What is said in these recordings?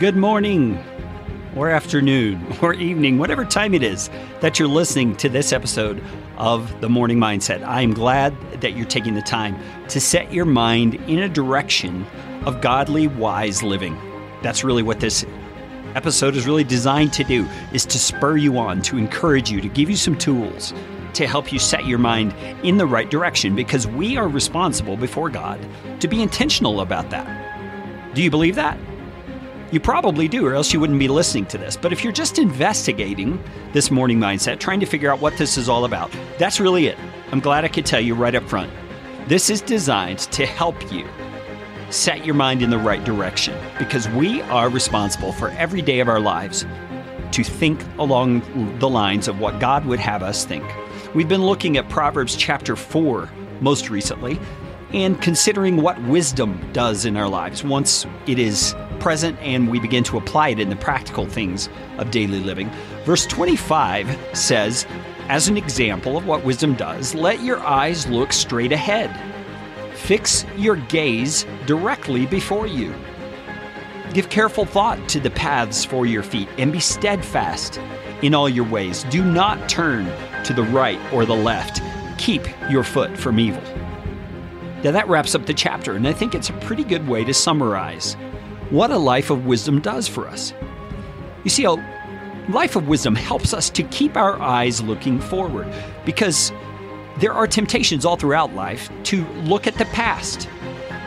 Good morning, or afternoon, or evening, whatever time it is that you're listening to this episode of The Morning Mindset. I'm glad that you're taking the time to set your mind in a direction of godly, wise living. That's really what this episode is really designed to do, is to spur you on, to encourage you, to give you some tools to help you set your mind in the right direction, because we are responsible before God to be intentional about that. Do you believe that? You probably do, or else you wouldn't be listening to this. But if you're just investigating this morning mindset, trying to figure out what this is all about, that's really it. I'm glad I could tell you right up front. This is designed to help you set your mind in the right direction, because we are responsible for every day of our lives to think along the lines of what God would have us think. We've been looking at Proverbs chapter 4 most recently, and considering what wisdom does in our lives once it is present and we begin to apply it in the practical things of daily living. Verse 25 says, as an example of what wisdom does, let your eyes look straight ahead. Fix your gaze directly before you. Give careful thought to the paths for your feet, and be steadfast in all your ways. Do not turn to the right or the left. Keep your foot from evil. Now that wraps up the chapter, and I think it's a pretty good way to summarize what a life of wisdom does for us. You see, a life of wisdom helps us to keep our eyes looking forward, because there are temptations all throughout life to look at the past,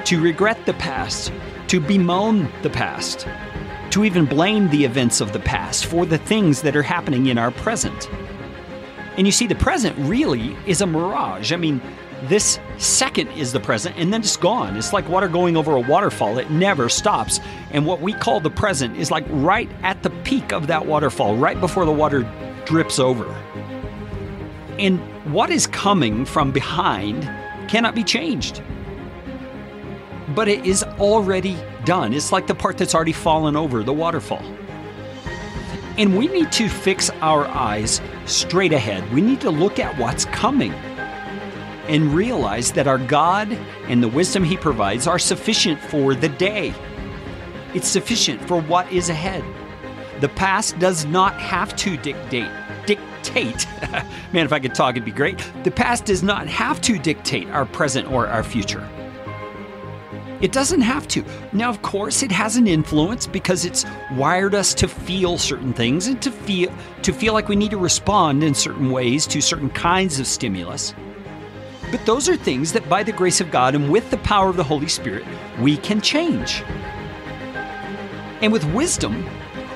to regret the past, to bemoan the past, to even blame the events of the past for the things that are happening in our present. And you see, the present really is a mirage. I mean, this second is the present, and then it's gone. It's like water going over a waterfall. It never stops. And what we call the present is like right at the peak of that waterfall, right before the water drips over. And what is coming from behind cannot be changed. But it is already done. It's like the part that's already fallen over the waterfall. And we need to fix our eyes straight ahead. We need to look at what's coming and realize that our God and the wisdom He provides are sufficient for the day. It's sufficient for what is ahead. The past does not have to dictate. Man, if I could talk, it'd be great. The past does not have to dictate our present or our future. It doesn't have to. Now, of course, it has an influence, because it's wired us to feel certain things and to feel like we need to respond in certain ways to certain kinds of stimulus. But those are things that, by the grace of God and with the power of the Holy Spirit, we can change. And with wisdom,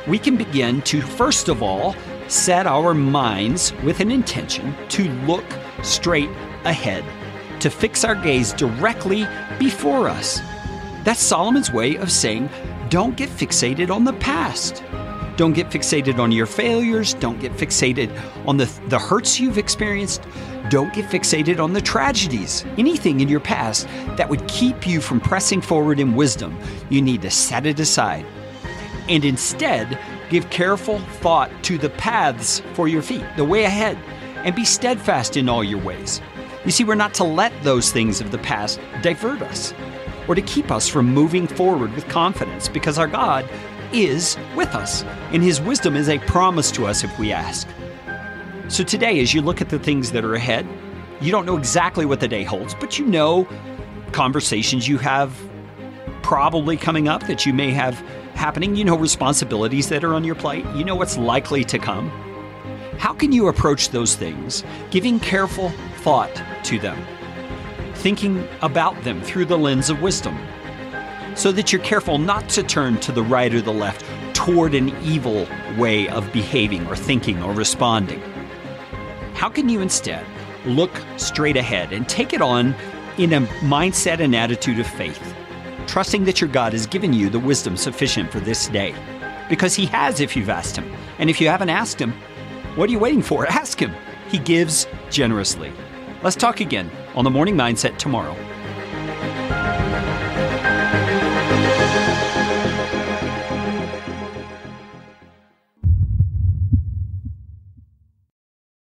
we can begin to, first of all, set our minds with an intention to look straight ahead, to fix our gaze directly before us. That's Solomon's way of saying, don't get fixated on the past. Don't get fixated on your failures. Don't get fixated on the hurts you've experienced. Don't get fixated on the tragedies. Anything in your past that would keep you from pressing forward in wisdom, you need to set it aside. And instead, give careful thought to the paths for your feet, the way ahead, and be steadfast in all your ways. You see, we're not to let those things of the past divert us or to keep us from moving forward with confidence, because our God is with us, and His wisdom is a promise to us if we ask. So today, as you look at the things that are ahead, you don't know exactly what the day holds, but you know conversations you have probably coming up that you may have happening. You know responsibilities that are on your plate. You know what's likely to come. How can you approach those things, giving careful thought to them, thinking about them through the lens of wisdom, so that you're careful not to turn to the right or the left toward an evil way of behaving or thinking or responding? How can you instead look straight ahead and take it on in a mindset and attitude of faith, trusting that your God has given you the wisdom sufficient for this day? Because He has, if you've asked Him. And if you haven't asked Him, what are you waiting for? Ask Him. He gives generously. Let's talk again on The Morning Mindset tomorrow.